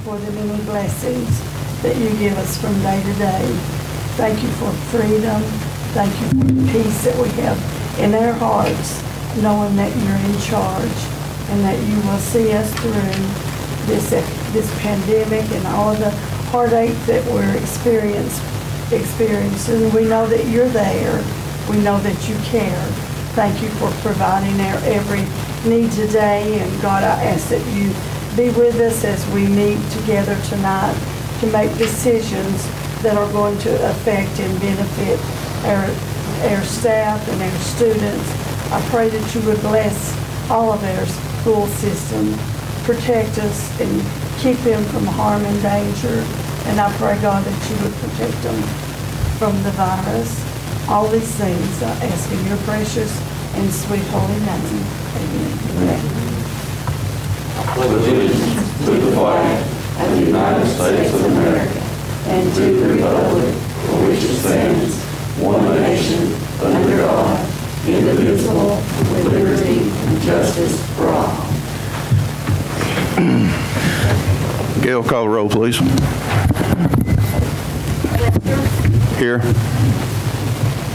for the many blessings that you give us from day to day. Thank you for freedom. Thank you for the peace that we have in our hearts, knowing that you're in charge and that you will see us through this pandemic and all of the heartache that we're experiencing. We know that you're there. We know that you care. Thank you for providing our every need today. And God, I ask that you be with us as we meet together tonight to make decisions that are going to affect and benefit our staff and our students. I pray that you would bless all of our school system, protect us and keep them from harm and danger. And I pray, God, that you would protect them from the virus. All these things I ask in your precious and sweet holy name. Amen. I pledge allegiance to the flag of the United States of America and to the republic for which it stands, one nation, under God, indivisible, with liberty and justice for all. Gail, call the roll, please. Lester. Here.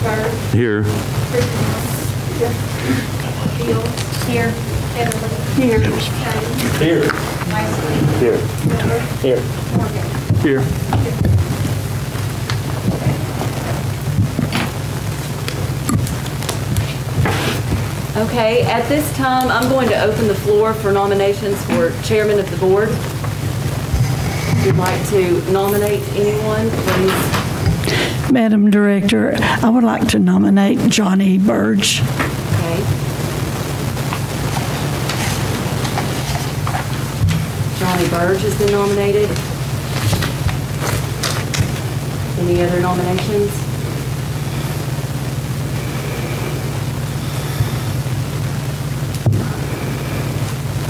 Bird. Here. Fields. Here. Heatherly. Here. James. Here. Nicely. Here. Miller. Here. Morgan. Here. Okay, at this time, I'm going to open the floor for nominations for chairman of the board. If you'd like to nominate anyone, please. Madam Director, I would like to nominate Johnny Burge. Okay. Johnny Burge has been nominated. Any other nominations?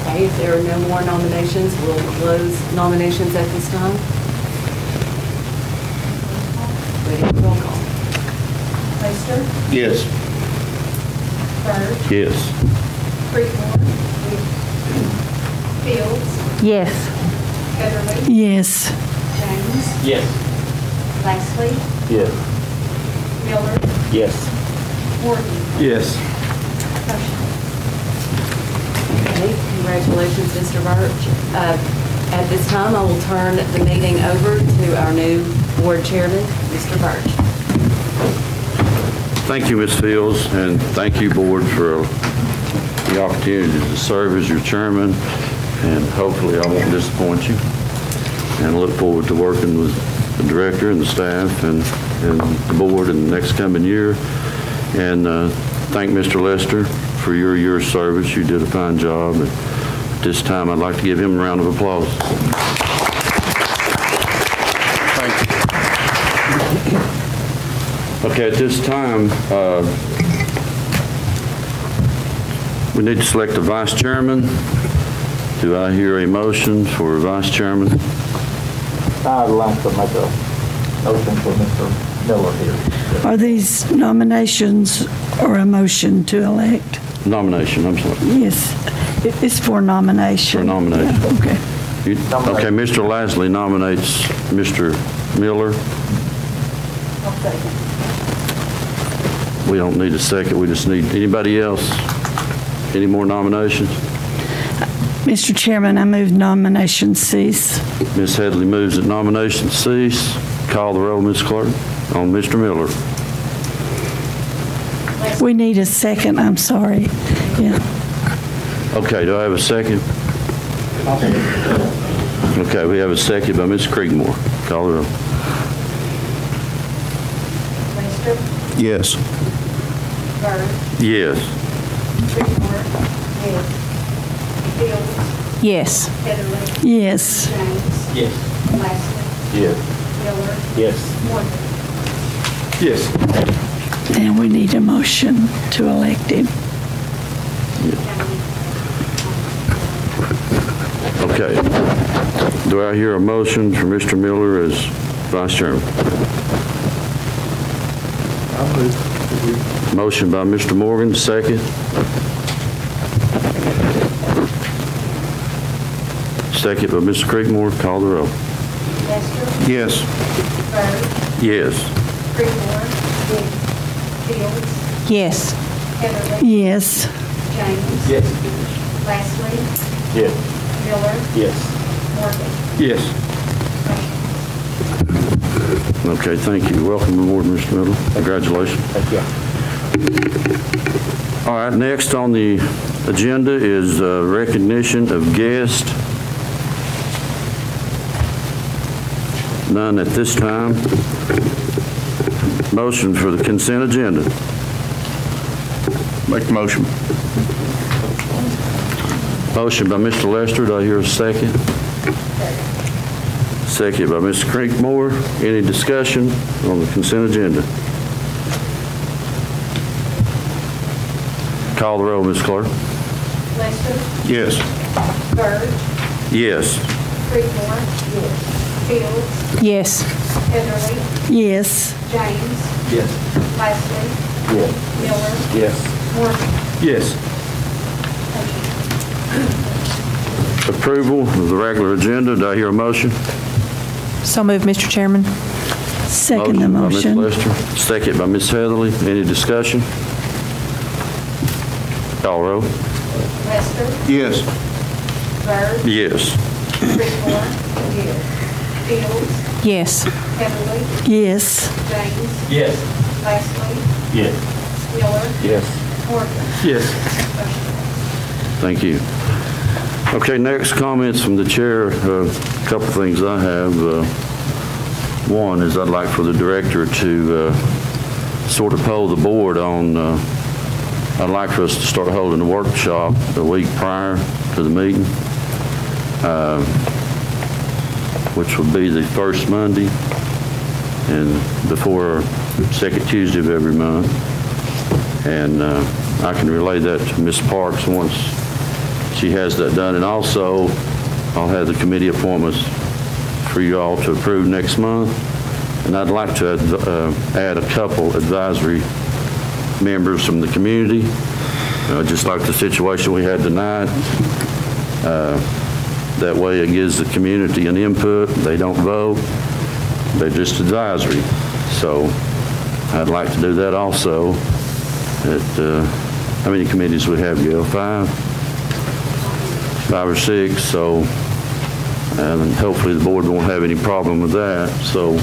Okay, if there are no more nominations, we'll close nominations at this time. Ready for roll call. Lester. Yes. Bird. Yes. Creekmore. Fields. Yes. Heatherly. Yes. James. Yes. Nicely. Yes. Miller. Yes. Morgan. Yes. Okay, congratulations, Mr. Birch. At this time, I will turn the meeting over to our new board chairman, Mr. Birch. Thank you, Ms. Fields, and thank you, board, for the opportunity to serve as your chairman, and hopefully I won't disappoint you. And I look forward to working with the director and the staff and the board in the next coming year. And thank Mr. Lester for your year's service. You did a fine job. And at this time, I'd like to give him a round of applause. Thank you. Okay, at this time, we need to select a vice chairman. Do I hear a motion for a vice chairman? I'd like to make a motion for Mr. Miller here. Are these nominations or a motion to elect? Nomination, I'm sorry. Yes, it's for nomination. For nomination. Yeah, okay. Okay, Mr. Lasley nominates Mr. Miller. I'll second. We don't need a second, we just need, anybody else? Any more nominations? Mr. Chairman, I move nomination cease. Ms. Headley moves that nomination cease. Call the roll, Ms. Clerk, on Mr. Miller. We need a second, I'm sorry. Yeah. Okay, do I have a second? Okay, we have a second by Ms. Creekmore. Call the roll. Lester. Yes. Bird. Yes. Creekmore. Yes. Fields. Yes. Heatherly. Yes. James. Yes. Nicely. Yes. Miller. Yes. Morgan. Yes. And we need a motion to elect him. Okay. Do I hear a motion for Mr. Miller as vice chairman? I'll move. Motion by Mr. Morgan, second. second by Mr. Creekmore. Call the roll. Lester? Yes. Byrd? Yes. Creekmore? Yes. Fields? Yes. Heatherly? Yes. James? Yes. Lastly? Yes. Miller? Yes. Morgan? Yes. Okay, thank you. Welcome aboard, Mr. Miller. Congratulations. Thank you. All right, next on the agenda is recognition of guests. None at this time. Motion for the consent agenda. Make the motion. Motion by Mr. Lester. Do I hear a second? Second by Mr. Creekmore. Any discussion on the consent agenda? Call the roll, Ms. Clerk. Lester? Yes. Byrd? Yes. Creekmore? Yes. Fields? Yes. Heatherly? Yes. James? Yes. Lastly? Yes. Miller? Yes. Morgan? Yes. Approval of the regular agenda. Do I hear a motion? So moved, Mr. Chairman. Second the motion. By Ms. Lester, second by Ms. Heatherly. Any discussion? Call roll. Lester? Yes. Byrd? Yes. Creekmore? Yes. Fields? Yes. Heatherly? Yes. James? Yes. Lastly? Yes. Miller? Yes. Morgan? Yes. Thank you. Okay, next comments from the chair. A couple things I have. One is I'd like for the director to sort of poll the board on, I'd like for us to start holding a workshop a week prior to the meeting, which will be the first Monday and before second Tuesday of every month. And I can relay that to Ms. Parks once she has that done. And also, I'll have the committee appointments for you all to approve next month. And I'd like to add a couple advisory members from the community, just like the situation we had tonight. That way it gives the community an input. They don't vote. They're just advisory. So I'd like to do that also. How many committees we have, Gail? Five or six. So and hopefully the board won't have any problem with that. So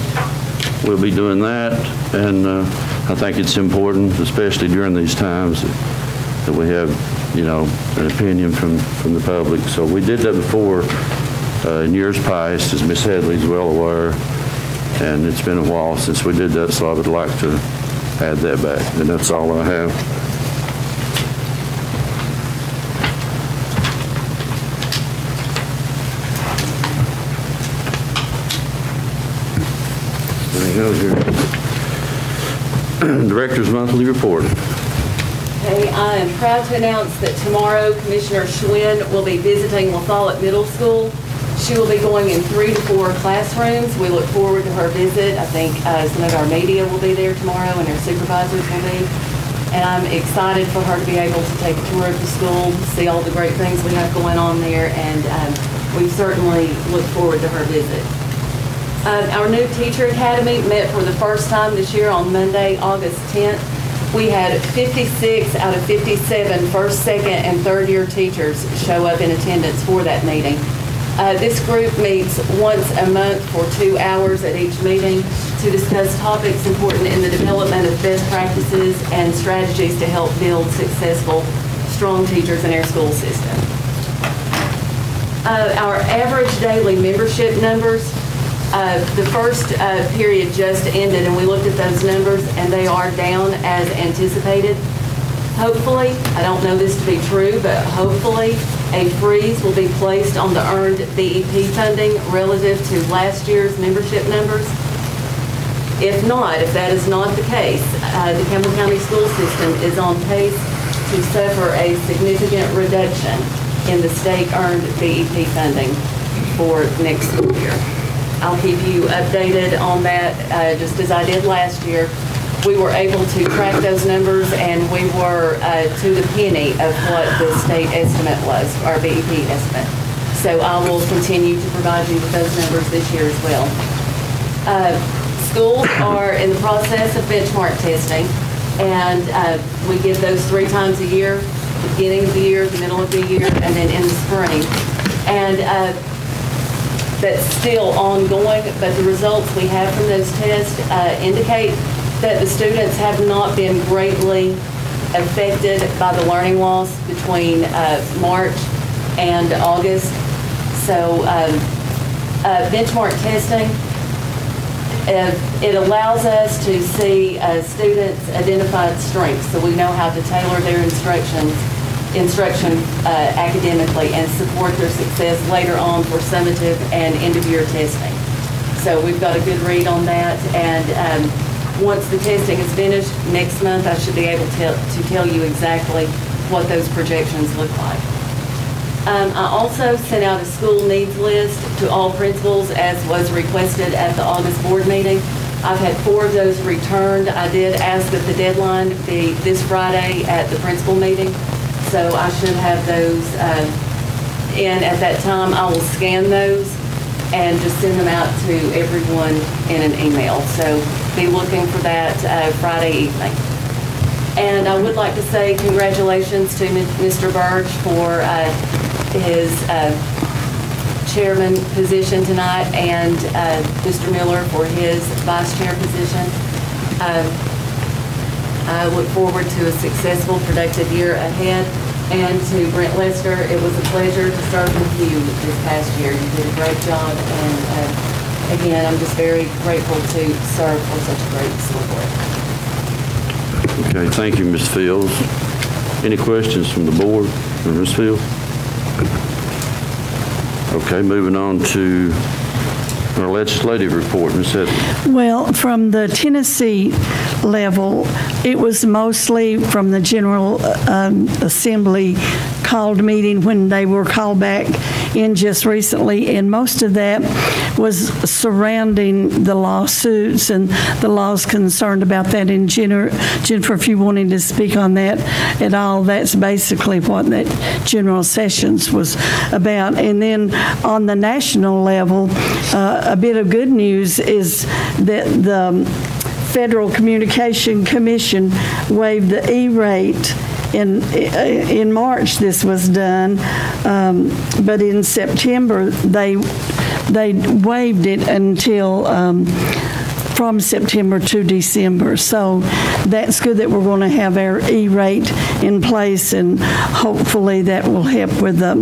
we'll be doing that. And I think it's important, especially during these times, that we have, an opinion from the public. So we did that before in years past, as Ms. Headley's well aware, and it's been a while since we did that, so I would like to add that back. And that's all I have. There you go here. Director's monthly report. Okay, I am proud to announce that tomorrow Commissioner Schwinn will be visiting LaFollette Middle School. She will be going in 3 to 4 classrooms. We look forward to her visit. I think some of our media will be there tomorrow and our supervisors will be. And I'm excited for her to be able to take a tour of the school, see all the great things we have going on there, and we certainly look forward to her visit. Our new Teacher Academy met for the first time this year on Monday, August 10th. We had 56 out of 57 first, second, and third year teachers show up in attendance for that meeting. This group meets once a month for 2 hours at each meeting to discuss topics important in the development of best practices and strategies to help build successful, strong teachers in our school system. Our average daily membership numbers, the first period just ended and we looked at those numbers and they are down as anticipated. Hopefully, I don't know this to be true, but hopefully a freeze will be placed on the earned BEP funding relative to last year's membership numbers. If not, if that is not the case, the Campbell County school system is on pace to suffer a significant reduction in the state earned BEP funding for next school year. I'll keep you updated on that just as I did last year. We were able to track those numbers and we were to the penny of what the state estimate was, our BEP estimate. So I will continue to provide you with those numbers this year as well. Schools are in the process of benchmark testing, and we give those 3 times a year, the beginning of the year, the middle of the year, and then in the spring. And that's still ongoing, but the results we have from those tests indicate that the students have not been greatly affected by the learning loss between March and August. So benchmark testing, it allows us to see students' identified strengths, so we know how to tailor their instruction academically and support their success later on for summative and end-of-year testing. So we've got a good read on that, and once the testing is finished next month, I should be able to tell you exactly what those projections look like. I also sent out a school needs list to all principals as was requested at the August board meeting. I've had 4 of those returned. I did ask that the deadline be this Friday at the principal meeting, so I should have those in at that time. I will scan those and just send them out to everyone in an email. So be looking for that Friday evening. And I would like to say congratulations to Mr. Burge for his chairman position tonight, and Mr. Miller for his vice chair position. I look forward to a successful, productive year ahead. And to Brent Lester, it was a pleasure to serve with you this past year. You did a great job, and again, I'm just very grateful to serve for such a great school board. Okay, thank you, Ms. Fields. Any questions from the board for Ms. Fields? Okay, moving on to our legislative report, Ms. Heather. Well, from the Tennessee level, it was mostly from the General Assembly called meeting when they were called back in just recently, and most of that was surrounding the lawsuits and the laws concerned about that. In Jennifer, if you wanted to speak on that at all, that's basically what that general sessions was about. And then on the national level, a bit of good news is that the Federal Communication Commission waived the E-rate. In March this was done, but in September they waived it until from September to December. So that's good that we're going to have our E-rate in place, and hopefully that will help with the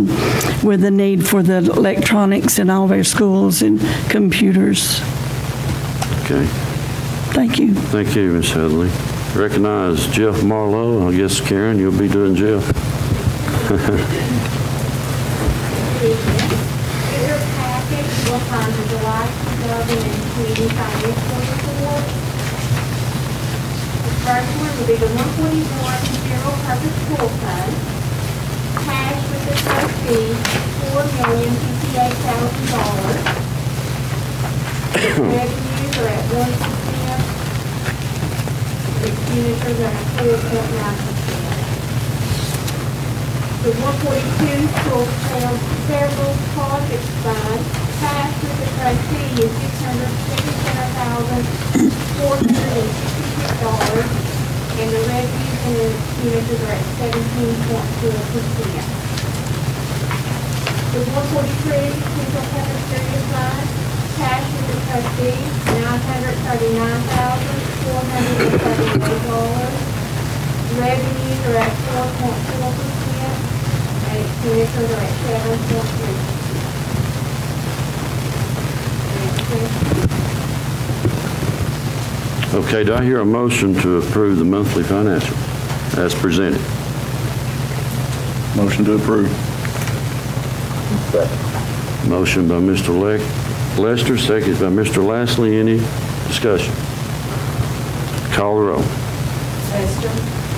need for the electronics in all of our schools and computers. Okay. Thank you. Thank you, Ms. Headley. Recognize Jeff Marlowe. I guess, Karen, you'll be doing Jeff. In your package, you will find the July 2020 financial report. The first one will be the 141 General Purpose School Fund. Cash with the trustee, $4,058,000. Revenues are at 1%. Expenditures are at 4.9%. The 142 school payroll project fund, cash with the trustee is $677,466, and the revenues and expenditures are at 17.4%. The 143 central cafeteria fund, cash with the trustee, $939,431. Revenues are at 4.4%, and expenditures are at 7.3%. Okay, do I hear a motion to approve the monthly financial as presented? Motion to approve. Motion by Mr. Lester, second by Mr. Lastly. Any discussion? Call the roll. Lester?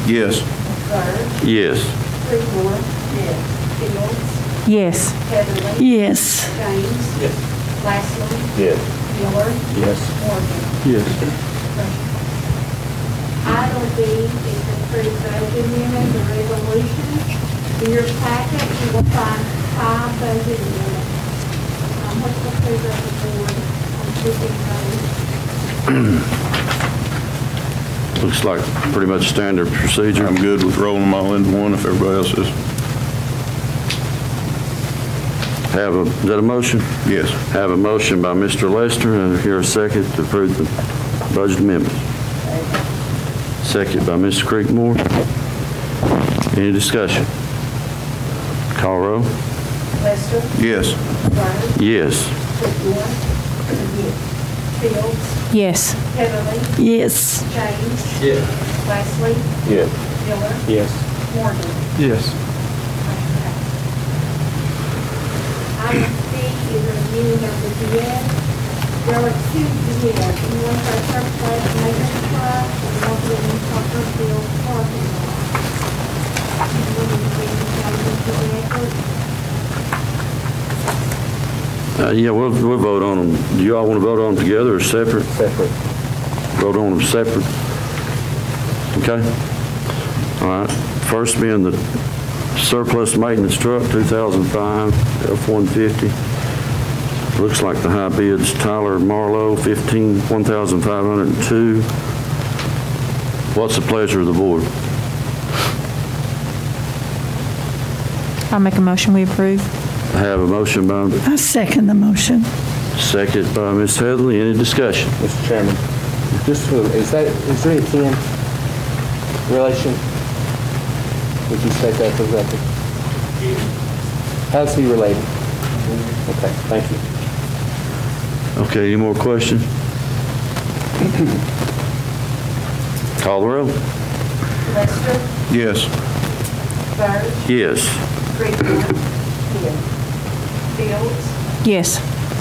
Yes. Bird? Yes. Creekmore? Yes. Fields? Yes. Heatherly? Yes. James? Yes. Lastly? Yes. Miller? Yes. Morgan? Yes. Item B is the approved budget amendment, the resolution. In your packet, you will find 5 budget amendments. what's the pleasure of the board on shipping those? Looks like pretty much standard procedure. I'm good with rolling them all into one if everybody else is. Is that a motion? Yes. Have a motion by Mr. Lester, and I hear a second to approve the budget amendment. Second by Mr. Creekmore. Any discussion? Call roll. Lester? Yes. Burns? Yes. Whitmore? Fields? Yes. Heatherly? Yes. James? Yes. Wesley? Yes. Miller? Yes. Morgan? Yes. Item C is a reviewing of the bid. There are two bids, one for a first class maintenance truck and one for the new soccer field parking lot. Yeah, we'll vote on them. Do you all want to vote on them together or separate? Separate. Vote on them separate. Okay? All right. First being the surplus maintenance truck, 2005 F-150. Looks like the high bids, Tyler Marlowe, $1,502. What's the pleasure of the board? I'll make a motion, we approve. I have a motion by, I second the motion. second by Ms. Heatherly. Any discussion? Mr. Chairman, is there any kin relation? Would you state that for the record? How's he related? Okay, thank you. Okay, any more questions? Call the roll. Lester? Yes. Burns? Yes. Creekmore? Fields? Yes.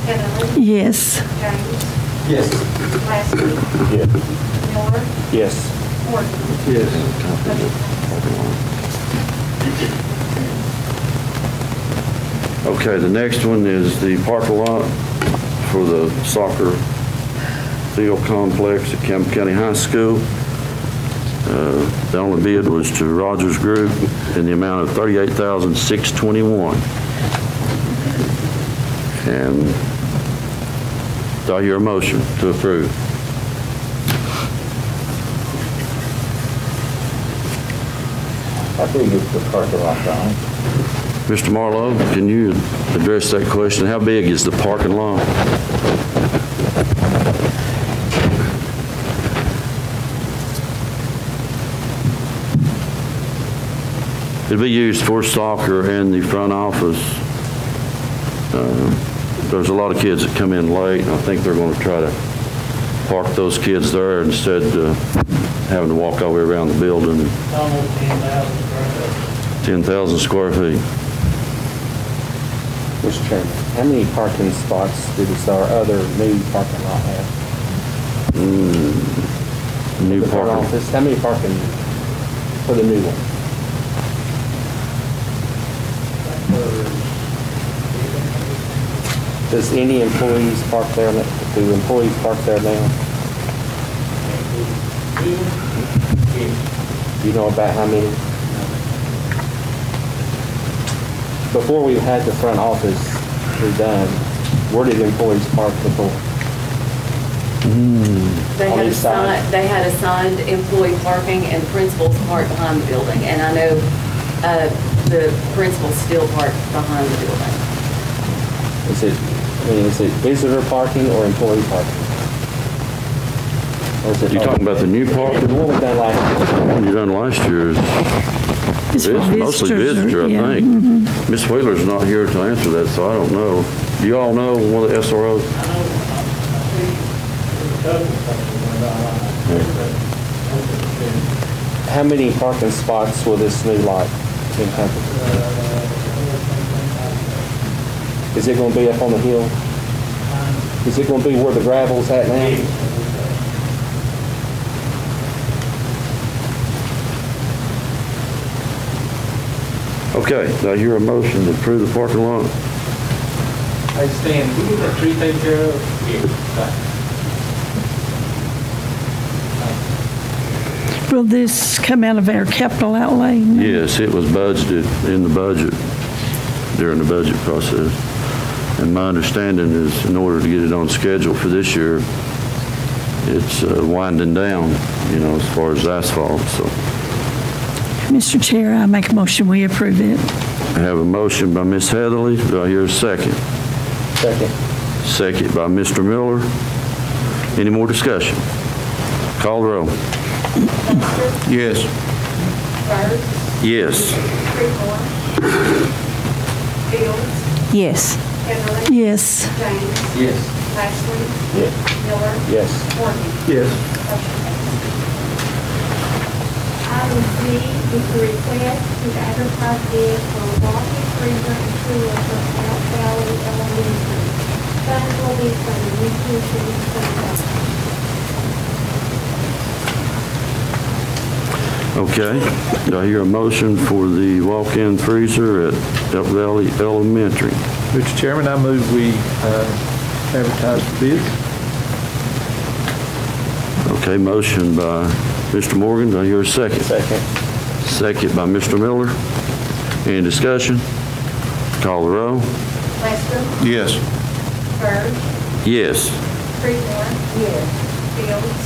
Heatherly? Yes. James? Yes. Wesley? Yes. Miller? Yes. Morgan? Yes. Okay, the next one is the parking lot for the soccer field complex at Campbell County High School. The only bid was to Rogers Group in the amount of $38,621. And do I hear a motion to approve? I think it's the parking lot, Don. Mr. Marlowe, can you address that question? How big is the parking lot? It'll be used for soccer and the front office. There's a lot of kids that come in late, and I think they're going to try to park those kids there instead of having to walk all the way around the building. Almost 10,000 square feet. Mr. Chairman, how many parking spots do this other new parking lot have? New The front parking. office, how many parking for the new one? Does any employees park there, do employees park there now? Do you know about how many? Before we had the front office redone, where did employees park before? On each side? They had assigned employee parking and principals parked behind the building. And I know the principals still park behind the building. Is it visitor parking or employee parking? Or is it You talking about the new parking? The one we done last year. The one you done last year is It's for mostly visitors, visitor, I yeah. think. Ms. Wheeler's not here to answer that, so I don't know. Do you all know one of the SROs? How many parking spots will this new lot encompass? Is it going to be up on the hill? Is it going to be where the gravel's at now? Okay, do I hear a motion to approve the parking lot? Hey Stan, we get that tree taken care of? Will this come out of our capital outlay? Yes, it was budgeted in the budget, during the budget process. And my understanding is in order to get it on schedule for this year, it's winding down, as far as asphalt, so. Mr. Chair, I make a motion we approve it. I have a motion by Ms. Heatherly. Do I hear a second? Second. Second by Mr. Miller. Any more discussion? Call the roll. Yes. Bird, Yes. Creekmore, Fields, Yes. Heatherly, Yes. James, Yes. Ashley, Yes. Miller, Yes. Morgan. Yes. Motion passes. Item C is the request to advertise bid for a walk-in freezer and cooler for South Valley Elementary. Funds will be from the mutual city fund. Okay. Do I hear a motion for the walk-in freezer at Elk Valley Elementary? Mr. Chairman, I move we advertise for bids. Okay, motion by Mr. Morgan. Do I hear a second? Second. Second by Mr. Miller. Any discussion? Call the roll. Lester, Yes. Bird, Yes. Creekmore, Fields,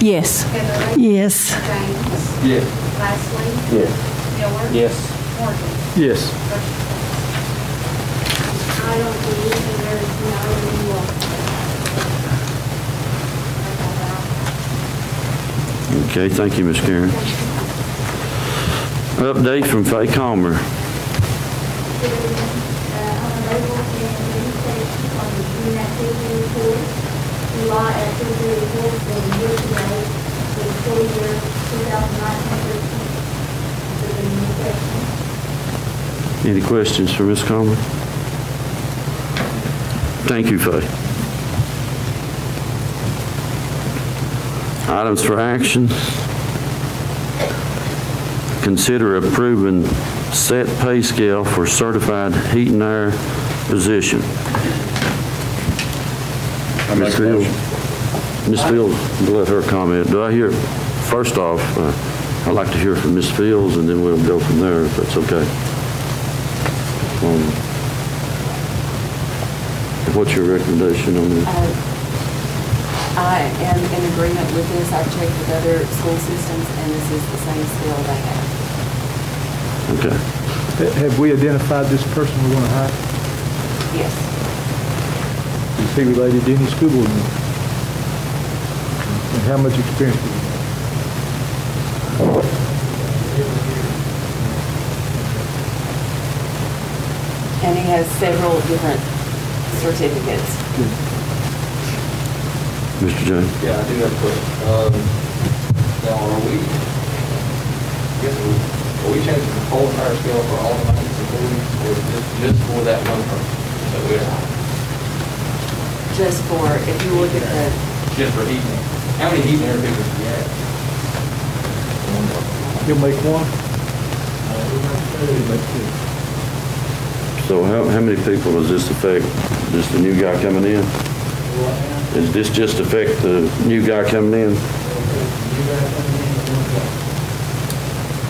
Yes. Heatherly, Yes. James, Yes. Ashley, Yes. Miller, Yes. Morgan. Yes. Item D, and there is no renewal. Okay, thank you, Ms. Karen. Update from Fay Calmer. Unavailable and administration on the June activity report, July activity report for the year to date for the school year 2019. Any questions for Ms. Calmer? Thank you, Fay. Items for action. Consider approving set pay scale for certified heat and air position. Ms. Fields. Ms. Fields, let her comment. Do I hear, first off, I'd like to hear from Ms. Fields, and then we'll go from there, if that's okay. What's your recommendation on this? I am in agreement with this. I've checked with other school systems, and this is the same scale they have. Okay. Have we identified this person we want to hire? Yes. Is he related to any school board member? And how much experience do you have? And he has several different certificates. Mr. James? Yeah, I do have a question. Now, are we changing the whole entire scale for all the maintenance employees, or just for that one person? So we're Just for, if you look at the, just for heating. How many heating air figures do you have? He'll make one? So how many people does this affect? Just the new guy coming in? Does this just affect the new guy coming in?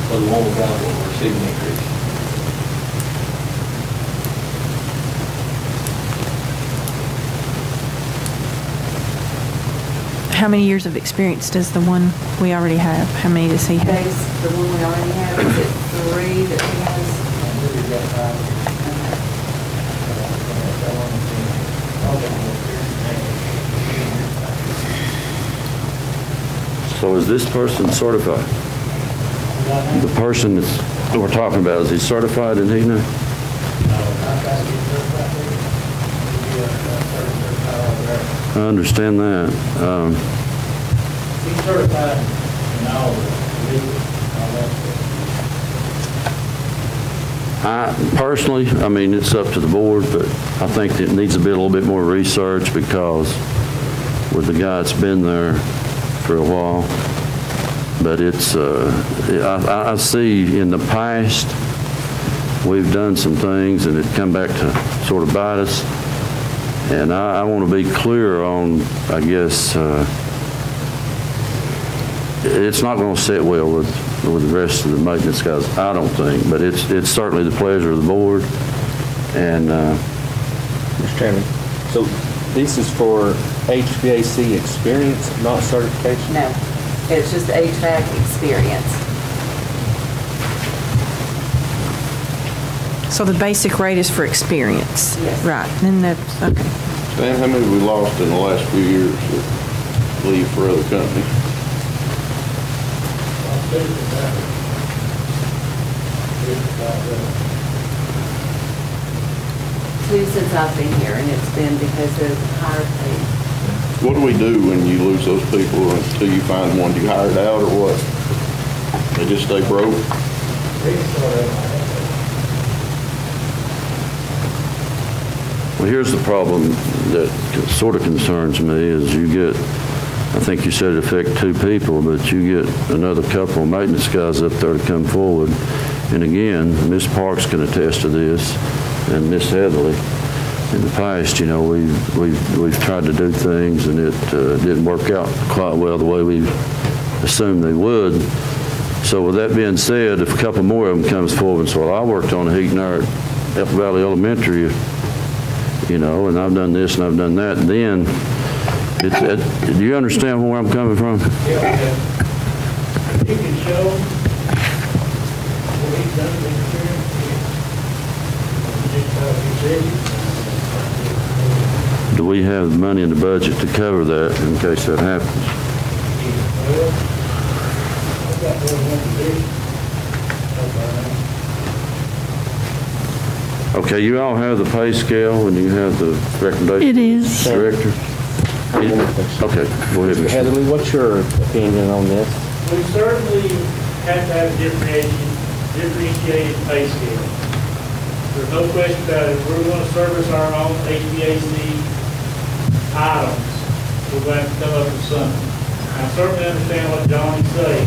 So the one guy will receive an increase. How many years of experience does the one we already have? How many does he have? base, the one we already have, is it 3 that he has? So is this person certified? The person that we're talking about, is he certified in heating air? I understand that. He's certified in all the legal, all that. I personally, I mean, it's up to the board, but I think it needs to be a little bit more research because with the guy that's been there for a while, but it's, I see in the past, we've done some things and it come back to sort of bite us. And I want to be clear on, I guess, it's not going to sit well with the rest of the maintenance guys, I don't think, but it's certainly the pleasure of the board. And Mr. Chairman, so this is for HVAC experience, not certification? No, it's just HVAC experience. So the basic rate is for experience? Yes. Right, then that's, okay. Stan, how many have we lost in the last few years that leave for other companies? Two since I've been here, and it's been because of higher pay. What do we do when you lose those people until you find one? Do you hire it out or what? They just stay broke? Well, here's the problem that sort of concerns me is you get, I think you said it affect 2 people, but you get another couple of maintenance guys up there to come forward. And again, Ms. Parks can attest to this, and Ms. Heatherly. In the past, you know, we've tried to do things, and it didn't work out quite well the way we assumed they would. So with that being said, if a couple more of them comes forward and says, well, I worked on the heat and air at Apple Valley Elementary, you know, and I've done this and I've done that, then, do you understand where I'm coming from? Yeah, you can show what he's done in experience. Do we have money in the budget to cover that in case that happens? Well, I've got more than one position. Okay, you all have the pay scale and you have the recommendation? It is. Director? Okay, go ahead, Mr. Mr. Heatherly, what's your opinion on this? We certainly have to have a differentiated pay scale. There's no question about it. If we're going to service our own HVAC items, we're going to have to come up with something. I certainly understand what John is saying,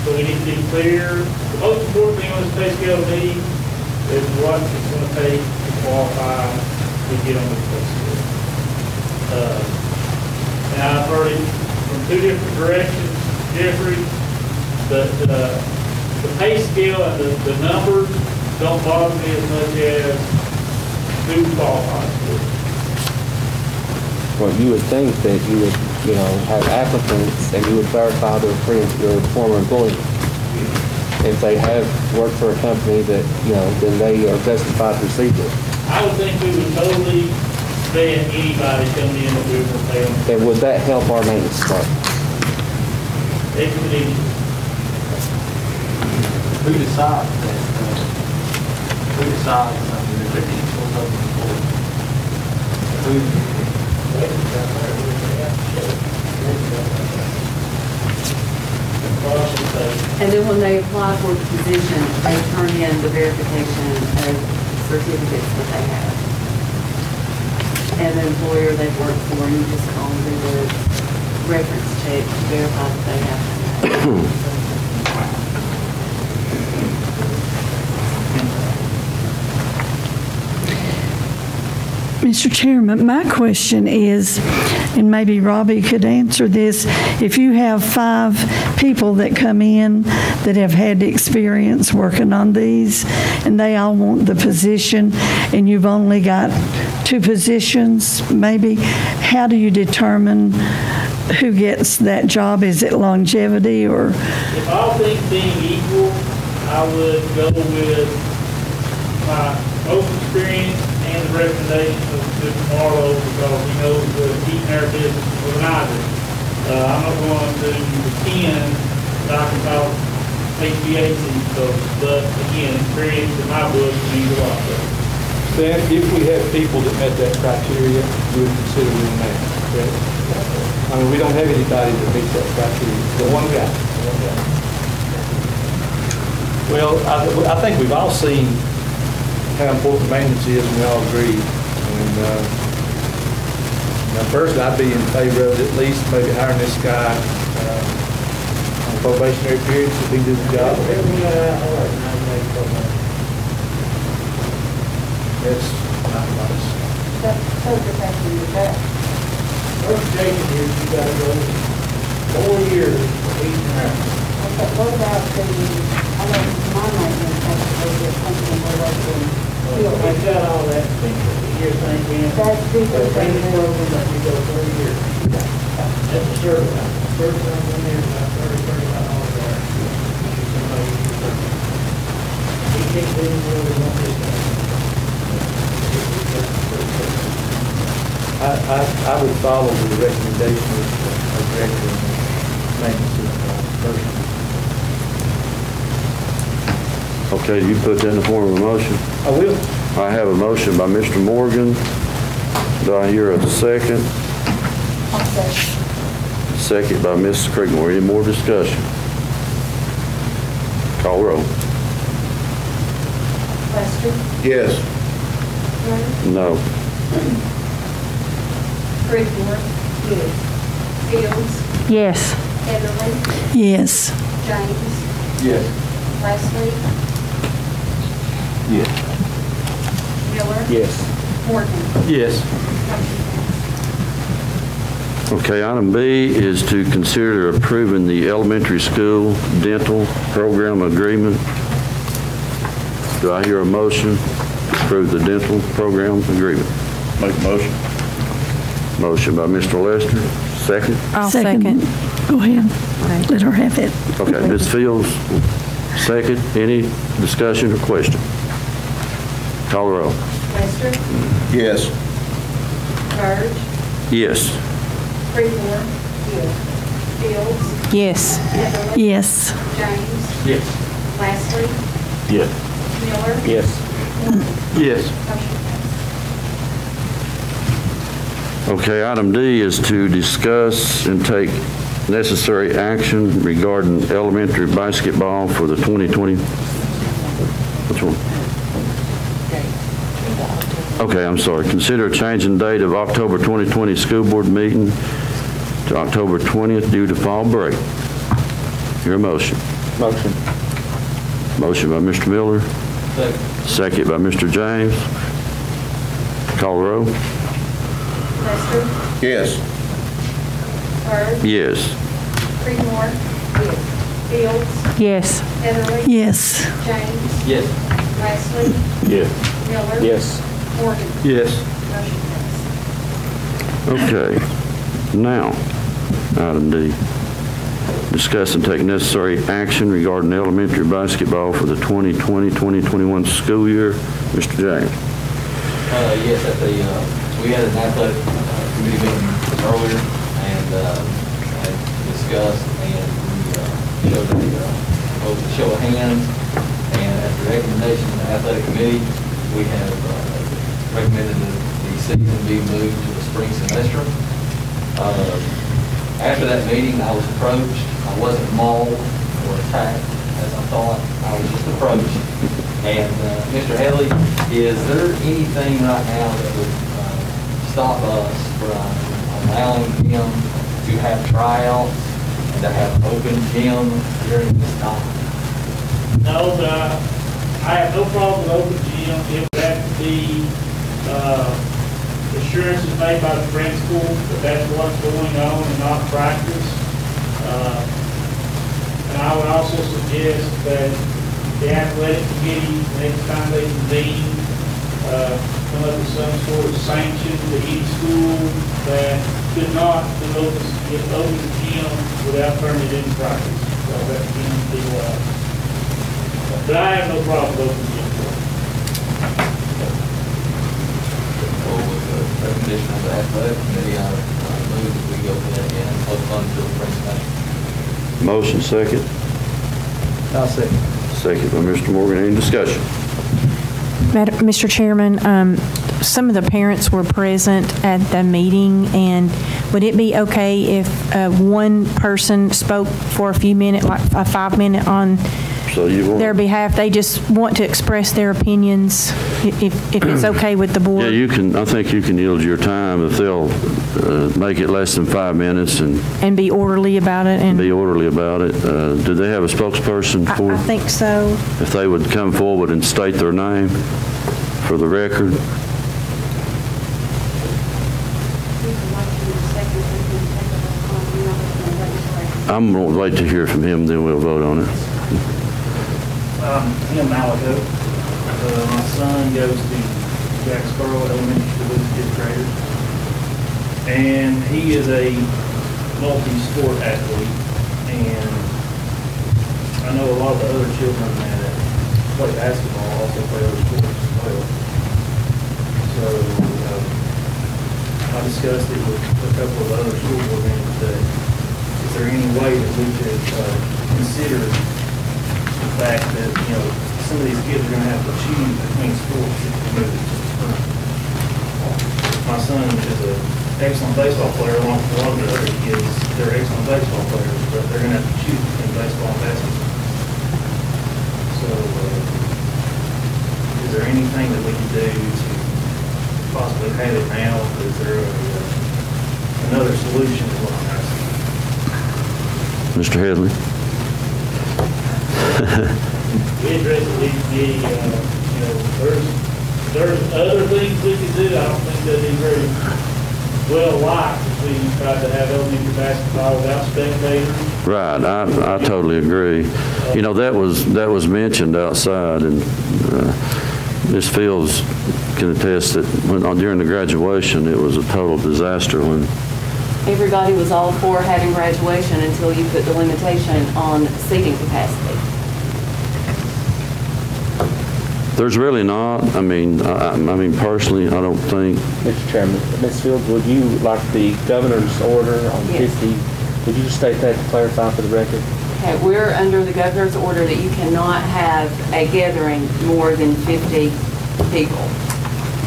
but we need to be clear. The most important thing on this pay scale to me is what it's going to take to qualify to get on this pay scale. And I've heard it from 2 different directions, Jeffrey, but the pay scale and the numbers don't bother me as much as who qualifies for it. Well, you would think that you would, you know, have applicants and you would verify their former employees. If they have worked for a company that, you know, then they are justified to receive it. I would think we would totally ban anybody coming in that we were paying. And would that help our maintenance department? Expeditiously. Who decides that? Who decides something that they're equal of the And then when they apply for the position, they turn in the verification of certificates that they have. And the employer they've worked for, you just call them do a reference check to verify that they have that. Mr. Chairman, my question is, and maybe Robbie could answer this, if you have 5 people that come in that have had experience working on these, and they all want the position, and you've only got 2 positions, maybe, how do you determine who gets that job? Is it longevity or? If all things being equal, I would go with my most experience and the recommendation of Mr. Marlowe because he knows the heat and air business more than I do. I'm not going to pretend that I can talk HVAC folks, but again, experience in my book means a lot. Stan, if we have people that met that criteria, we would consider them that, correct? I mean, we don't have anybody that meets that criteria. The one guy. Well, I think we've all seen how important maintenance is, and we all agree. And now personally, I'd be in favor of at least maybe hiring this guy on a probationary period so he can do the job. That's not nice. First Jacob here, you got to go 4 years for heat and air. What about the, I know my maintenance has to go to a company we're working I've got all that, here, thank you. That's the Training program that we go 3 years. That's a service. Service on there, about $35 there. He can't do more than what this does. I would follow the recommendation of Director of Maintenance person. Okay, you put that in the form of a motion? I will. I have a motion by Mr. Morgan. Do I hear a second? Second by Mrs. Creekmore. Any more discussion? Call roll. Lester? Yes. Turner? No. Creekmore? Yes. Fields? Yes. Heatherly? Yes. James? Yes. Leslie? Yes. Miller? Yes. Morgan? Yes. Okay, item B is to consider approving the elementary school dental program agreement. Do I hear a motion to approve the dental program agreement? Make a motion. Motion by Mr. Lester, second. I'll second. Go ahead. Let her have it. Okay, Ms. Fields, second. Any discussion or question? Call the roll. Lester? Yes. Bird? Yes. Creekmore? Yes. Fields? Yes. Heatherly? Yes. James? Yes. Leslie? Yes. Miller? Yes. Yes. Okay, item D is to discuss and take necessary action regarding elementary basketball for the 2020. Which one? Okay, I'm sorry. Consider a change in date of October 2020 school board meeting to October 20th due to fall break. Your motion. Motion. Motion by Mr. Miller. Second by Mr. James. Call the roll. Lester? Yes. Bird? Yes. Creekmore? Yes. Fields? Yes. Heatherly? Yes. James? Yes. Leslie? Yes. Miller? Yes. Morgan. Yes. Motion passed. Okay. Now, item D. Discuss and take necessary action regarding elementary basketball for the 2020-2021 school year. Mr. James. Yes, we had an athletic committee meeting earlier, and I discussed, and we showed a show of hands, and at the recommendation of the athletic committee, we have recommended that the season be moved to the spring semester. After that meeting, I was approached. I wasn't mauled or attacked, as I thought. I was just approached. And Mr. Haley, is there anything right now that would stop us from allowing him to have tryouts and to have open gym during this time? No, I have no problem with open gym. It would have to be, assurances made by the principal that that's what's going on and not practice. And I would also suggest that the athletic committee, next time they convene, come up with some sort of sanction to each school that could not get open gym without permitted practice. So that can be but I have no problem with open gym. So with the recommendation of the athletic committee, I move that we go ahead and postpone until the spring semester. Motion second. I'll second. Second by Mr. Morgan. Any discussion? Mr. Chairman, some of the parents were present at the meeting, and would it be okay if one person spoke for a few minutes, like a 5-minute on So you want? their behalf? They just want to express their opinions, if it's okay with the board. Yeah, you can, I think you can yield your time if they'll make it less than 5 minutes and be orderly about it. And be orderly about it. Do they have a spokesperson for? I think so. If they would come forward and state their name for the record. I'm going to wait to hear from him, then we'll vote on it. Tim Malago. My son goes to Jacksboro Elementary School as a fifth grader. And he is a multi-sport athlete. And I know a lot of the other children that play basketball also play other sports as well. So I discussed it with a couple of other school board members that is there any way that we could consider the fact that, you know, some of these kids are going to have to choose between sports if they move to the spring. My son is an excellent baseball player, along with a lot of the other kids. They're excellent baseball players, but they're going to have to choose between baseball and basketball. So, is there anything that we can do to possibly have it now? Is there another solution to what I'm asking? Mr. Headley? We address at least the, you know, there's other things we can do. I don't think that'd be very well liked if we tried to have elementary basketball without spectators. Right, I totally agree. You know, that was mentioned outside, and Ms. Fields can attest that during the graduation, it was a total disaster when Everybody was all for having graduation until you put the limitation on seating capacity. there's really not. I mean, personally, I don't think. Mr. Chairman, Ms. Fields, would you like the governor's order on Yes. 50? Would you just state that to clarify for the record? Okay, we're under the governor's order that you cannot have a gathering more than 50 people.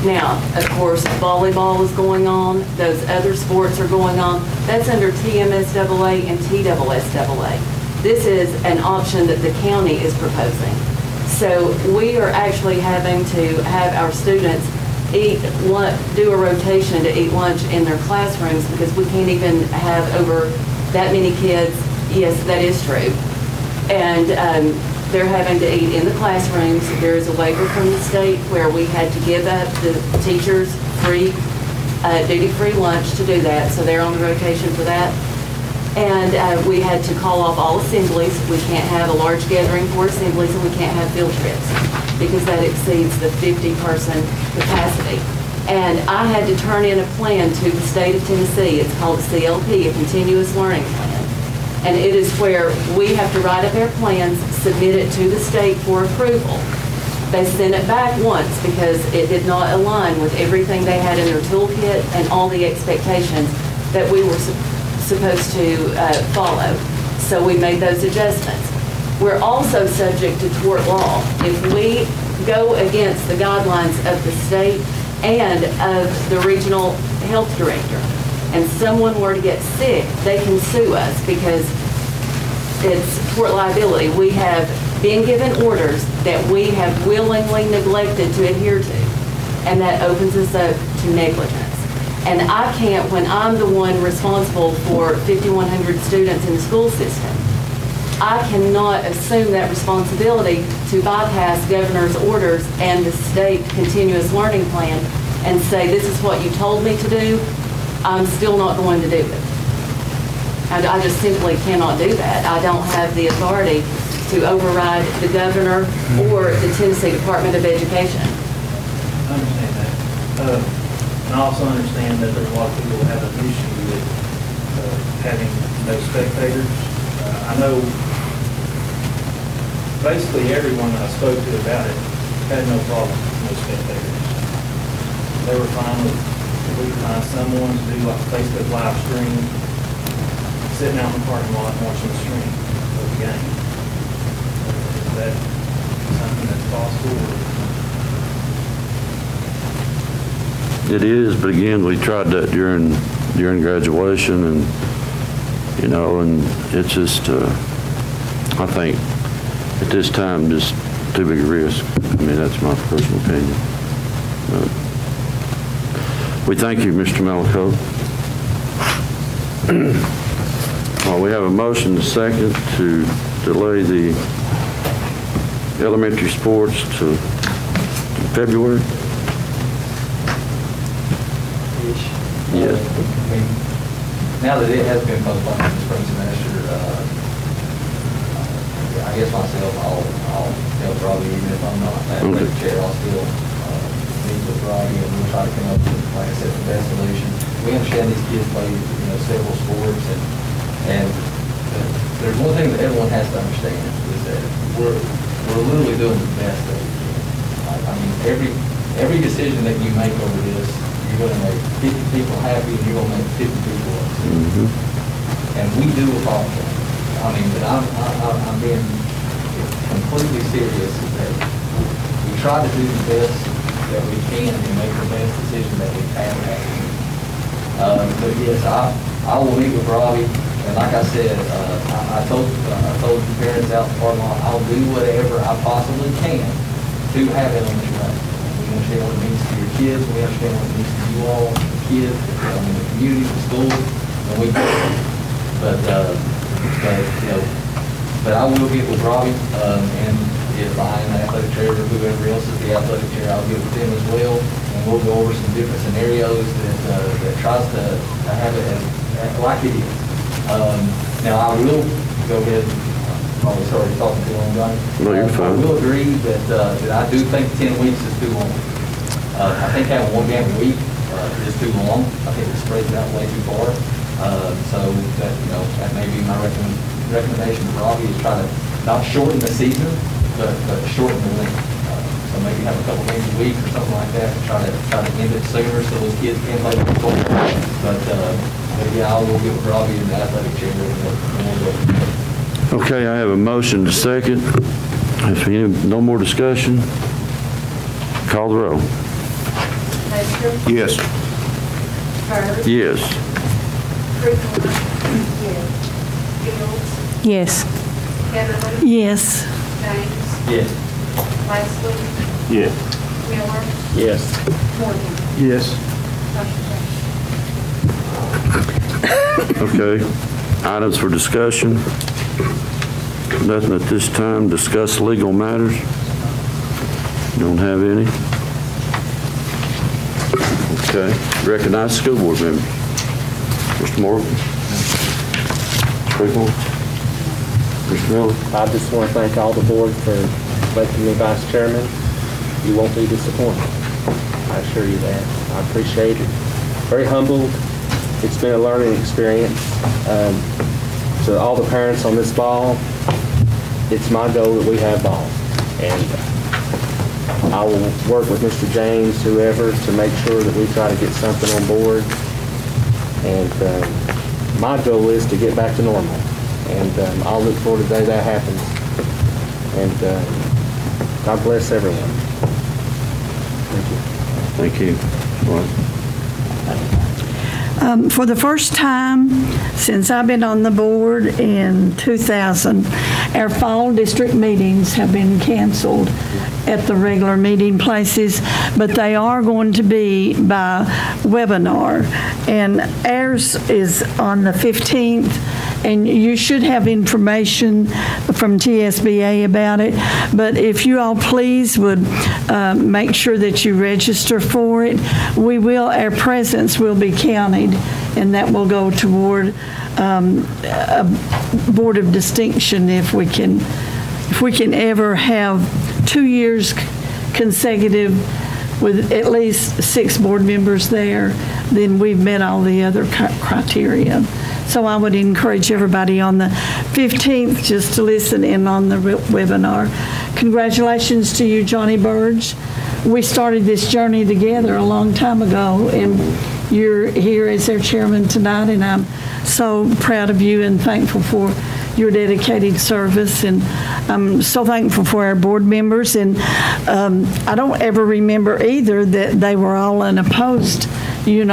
Now, of course, volleyball is going on, those other sports are going on. That's under TMSAA and TSSAA. This is an option that the county is proposing. So we are actually having to have our students do a rotation to eat lunch in their classrooms because we can't even have over that many kids. Yes, that is true. And they're having to eat in the classrooms. There is a waiver from the state where we had to give up the teachers duty-free lunch to do that, so they're on the rotation for that. And we had to call off all assemblies. We can't have a large gathering for assemblies, and we can't have field trips because that exceeds the 50-person capacity. And I had to turn in a plan to the state of Tennessee. It's called a CLP, a Continuous Learning Plan. And it is where we have to write up our plans, submit it to the state for approval. They sent it back once because it did not align with everything they had in their toolkit and all the expectations that we were supposed to follow. So we made those adjustments. We're also subject to tort law. If we go against the guidelines of the state and of the regional health director, and someone were to get sick, they can sue us because it's tort liability. We have been given orders that we have willingly neglected to adhere to, and that opens us up to negligence. And I can't, when I'm the one responsible for 5,100 students in the school system, I cannot assume that responsibility to bypass governor's orders and the state continuous learning plan and say, this is what you told me to do, I'm still not going to do it. And I just simply cannot do that. I don't have the authority to override the governor or the Tennessee Department of Education. I understand that. And I also understand that there's a lot of people who have an issue with having no spectators. I know basically everyone that I spoke to about it had no problem with no spectators. They were fine with if we could find someone to do like a Facebook live stream, sitting out in the parking lot and watching the stream of the game. Is that something that's possible? It is, but again, we tried that during graduation, and and it's just I think at this time just too big a risk. I mean, that's my personal opinion. We thank you, Mr. Malacote. We have a motion, second, to delay the elementary sports to February. Yes. Now that it has been postponed to the spring semester, I guess myself, I'll help Robbie, even if I'm not athletic chair, I'll still meet with Robbie, and we'll try to come up with, like I said, the best solution. We understand these kids play, several sports, and there's one thing that everyone has to understand is that we're literally doing the best that we can. I mean, every decision that you make over this, you're going to make 50 people happy, and you're going to make 50 people upset. Mm-hmm. And we do apologize. I mean, but I'm being completely serious that we try to do the best that we can and make the best decision that we can make. But yes, I will meet with Robbie, and like I said, I told the parents out in Park Lawn, I'll do whatever I possibly can to have elementary basketball. We understand what it means to your kids, we understand what it means to you all, the kids, in the community, the school, and we do. But I will get with Robbie, and if I am the athletic chair or whoever else is the athletic chair, I'll get with them as well, and we'll go over some different scenarios that tries to have it as like it is. Now I will go ahead. Probably started talking too long, Johnny. No, you're fine. I will agree that I do think 10 weeks is too long. I think having one game a week is too long. I think it spreads out way too far. So that may be my recommendation to Robbie is try to not shorten the season, but shorten the length. So maybe have a couple games a week or something like that. Try to end it sooner so those kids can play football. But yeah, I will get with Robbie in the athletic chair and we'll go. Okay, I have a motion to second. If no more discussion, call the roll. Lester? Yes. Byrd? Yes. Freeman? Yes. Fields? Yes. Heatherly? Yes. James? Yes. Leslie? Yes. Miller? Yes. Morgan? Yes. Motion carries. Okay. Items for discussion. Nothing at this time. Discuss legal matters. Don't have any. Okay. Recognize school board members. Mr. Morgan. Mr. Mr. Miller. I just want to thank all the board for electing me vice chairman. You won't be disappointed. I assure you that. I appreciate it. Very humbled. It's been a learning experience. To all the parents on this ball, it's my goal that we have balls. And I will work with Mr. James, whoever, to make sure that we try to get something on board. And my goal is to get back to normal. And I'll look forward to the day that happens. And God bless everyone. Thank you. Thank you. Well, For the first time since I've been on the board in 2000, our fall district meetings have been canceled at the regular meeting places, but they are going to be by webinar. And ours is on the 15th, and you should have information from TSBA about it. But if you all please would make sure that you register for it, our presence will be counted, and that will go toward a board of distinction if we can ever have 2 years consecutive with at least 6 board members there, then we've met all the other criteria. So I would encourage everybody on the 15th just to listen in on the webinar. Congratulations to you, Johnny Burge. We started this journey together a long time ago, and you're here as their chairman tonight, and I'm so proud of you and thankful for your dedicated service. And I'm so thankful for our board members. And I don't ever remember either that they were all unopposed, in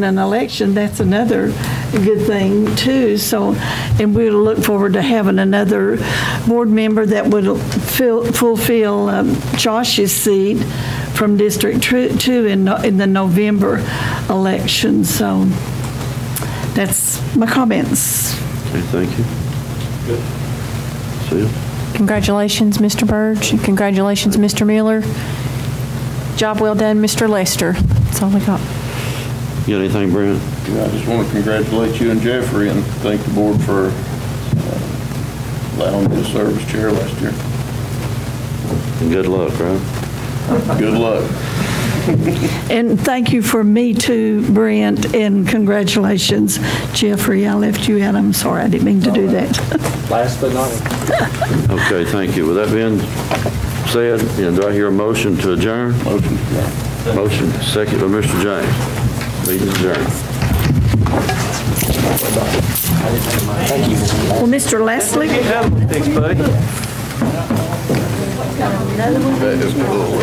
an election. That's another good thing too. So, and we'll look forward to having another board member that would fulfill Josh's seat from District 2 in the November election. So that's my comments. Okay, thank you. Good. See you. Congratulations, Mr. Burge. And congratulations, Mr. Miller. Job well done, Mr. Lester. That's all we got. You got anything, Brent? I just want to congratulate you and Jeffrey and thank the board for allowed me to serve as chair last year. And good luck, right? Good luck. And thank you for Me Too, Brent, and congratulations, Jeffrey. I left you out. I'm sorry. I didn't mean to do that. Last but not least. Okay, thank you. With that being said, do I hear a motion to adjourn? Motion. Motion, second by Mr. James. Meeting adjourned. Well, Mr. Leslie? Thanks, buddy. That is cool.